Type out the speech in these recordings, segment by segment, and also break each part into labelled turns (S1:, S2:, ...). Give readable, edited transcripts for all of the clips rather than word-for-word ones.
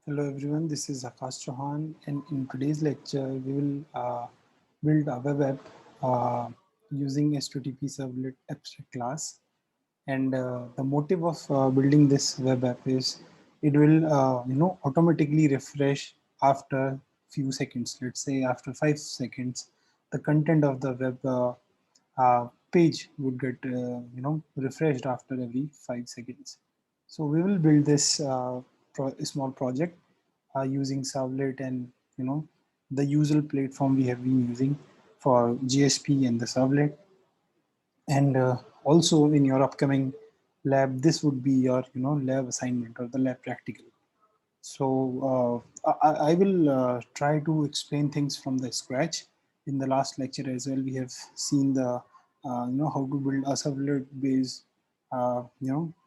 S1: Hello everyone, this is Akash Chauhan, and in today's lecture we will build a web app using HTTP Servlet abstract class. And the motive of building this web app is it will automatically refresh after few seconds. Let's say after 5 seconds, the content of the web page would get refreshed after every 5 seconds. So we will build this small project using Servlet and the usual platform we have been using for GSP and the Servlet. And also in your upcoming lab, this would be your lab assignment or the lab practical. So I will try to explain things from the scratch. In the last lecture as well, we have seen the how to build a servlet based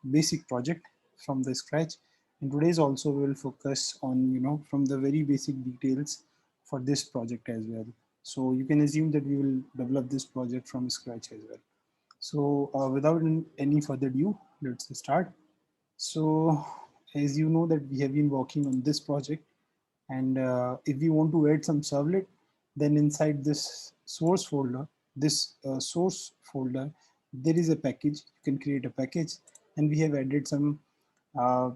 S1: basic project from the scratch. And today's also we will focus on from the very basic details for this project as well. So you can assume that we will develop this project from scratch as well. So without any further ado, let's start. So as you know that we have been working on this project, and if we want to add some servlet, then inside this source folder, there is a package. You can create a package, and we have added some uh,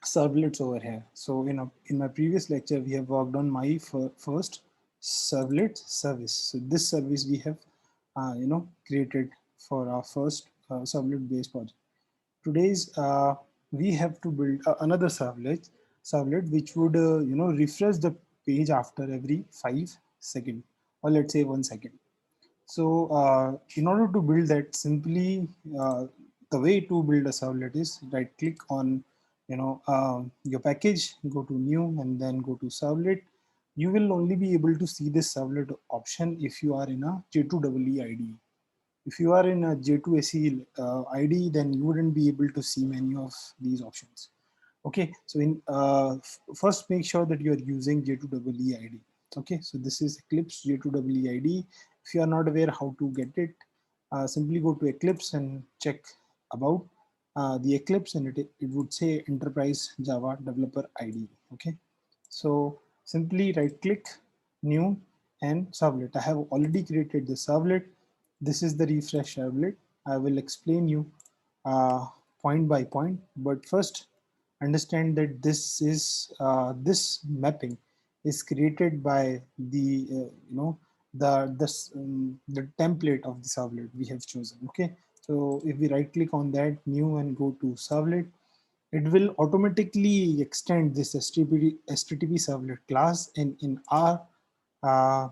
S1: servlets over here. So in my previous lecture, we have worked on my first servlet service. So this service we have created for our first servlet based project. Today's we have to build another servlet which would refresh the page after every 5 seconds, or let's say 1 second. So in order to build that, simply the way to build a servlet is right click on your package, go to new, and then go to servlet. You will only be able to see this servlet option if you are in a J2EE IDE. If you are in a J2SE ID, then you wouldn't be able to see many of these options. Okay, so first make sure that you are using J2EE ID. Okay, so this is Eclipse J2EE ID. If you are not aware how to get it, simply go to Eclipse and check about the Eclipse, and it would say Enterprise Java Developer ID. Okay, so simply right click, new, and servlet. I have already created the servlet. This is the refresh servlet. I will explain you point by point, but first understand that this mapping is created by the template of the servlet we have chosen. Okay, so if we right click on that new and go to servlet, it will automatically extend this HTTP servlet class, and in our uh,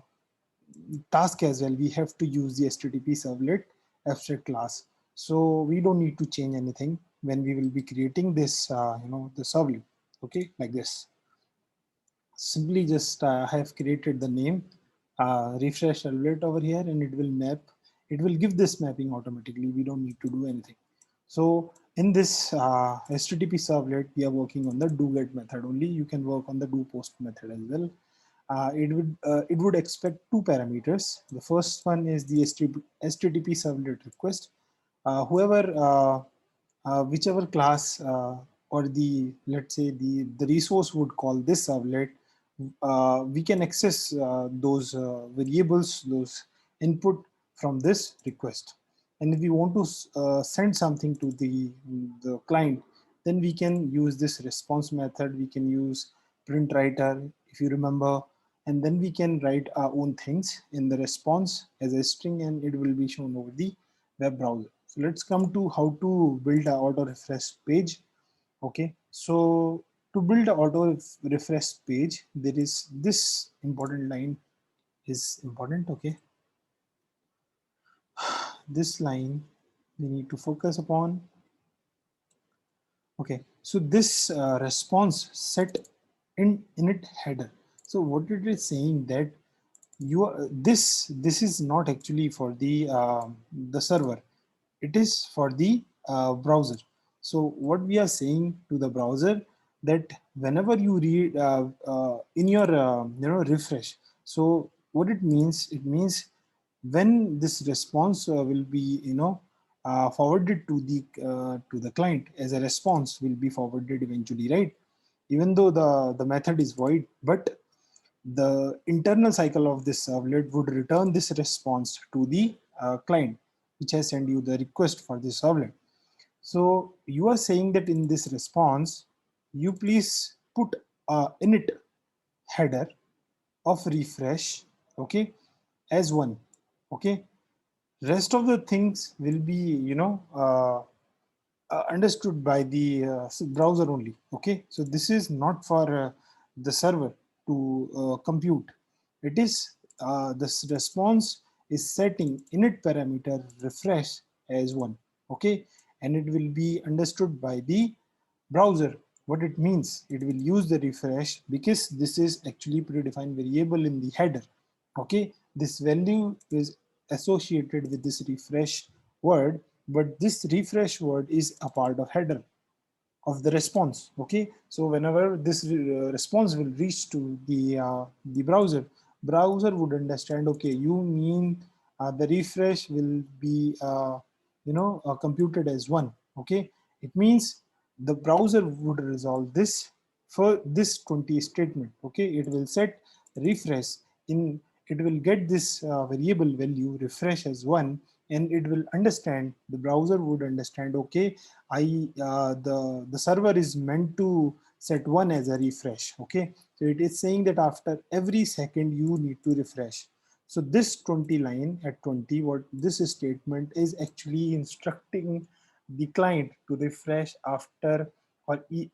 S1: task as well, we have to use the HTTP servlet abstract class. So we don't need to change anything when we will be creating this, the servlet. Okay, like this. Simply just have created the name, refresh servlet over here, and it will map. It will give this mapping automatically. We don't need to do anything. So in this HTTP servlet, we are working on the do-get method only. You can work on the do-post method as well. It would expect two parameters. The first one is the HTTP servlet request. Whichever class or the, let's say, the resource would call this servlet, we can access those variables, those input from this request. And if we want to send something to the client, then we can use this response method. We can use print writer, if you remember, and then we can write our own things in the response as a string, and it will be shown over the web browser. So let's come to how to build a auto refresh page. Okay, so to build a auto refresh page, there is this important line is important. Okay, this line we need to focus upon. Okay, so this response set in it header. So what it is saying that you are, this is not actually for the server. It is for the browser. So what we are saying to the browser, that whenever you read in your refresh, so what it means when this response will be forwarded to the client as a response will be forwarded eventually, right? even though the method is void, but the internal cycle of this servlet would return this response to the client, which has sent you the request for this servlet. So you are saying that in this response, you please put a init header of refresh, okay, as one, okay. Rest of the things will be, understood by the browser only, okay. So this is not for the server to compute. It is this response is setting init parameter refresh as one, okay, and it will be understood by the browser. What it means, it will use the refresh because this is actually predefined variable in the header, okay. This value is associated with this refresh word, but this refresh word is a part of header of the response, okay. So whenever this response will reach to the browser would understand, okay, you mean the refresh will be computed as one, okay. It means the browser would resolve this for this 20 statement, okay. It will set refresh in, it will get this variable value refresh as one, and it will understand, the browser would understand, okay, the server is meant to set one as a refresh, okay. So it is saying that after every second you need to refresh. So this 20 line at 20, what this statement is actually instructing the client to refresh after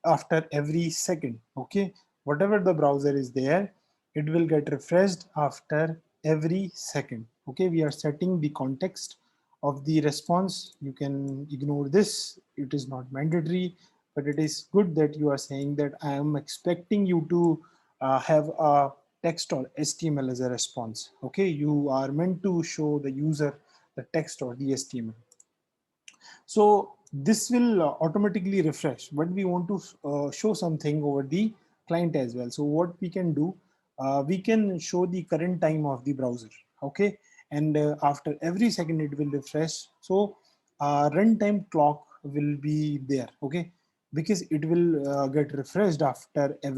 S1: after every second, okay. Whatever the browser is there, it will get refreshed after every second, okay. We are setting the context of the response. You can ignore this, it is not mandatory, but it is good that you are saying that I am expecting you to have a text or HTML as a response, okay. You are meant to show the user the text or the HTML. So this will automatically refresh, but we want to show something over the client as well. So what we can do, we can show the current time of the browser, okay, and after every second it will refresh. So runtime clock will be there, okay, because it will get refreshed after every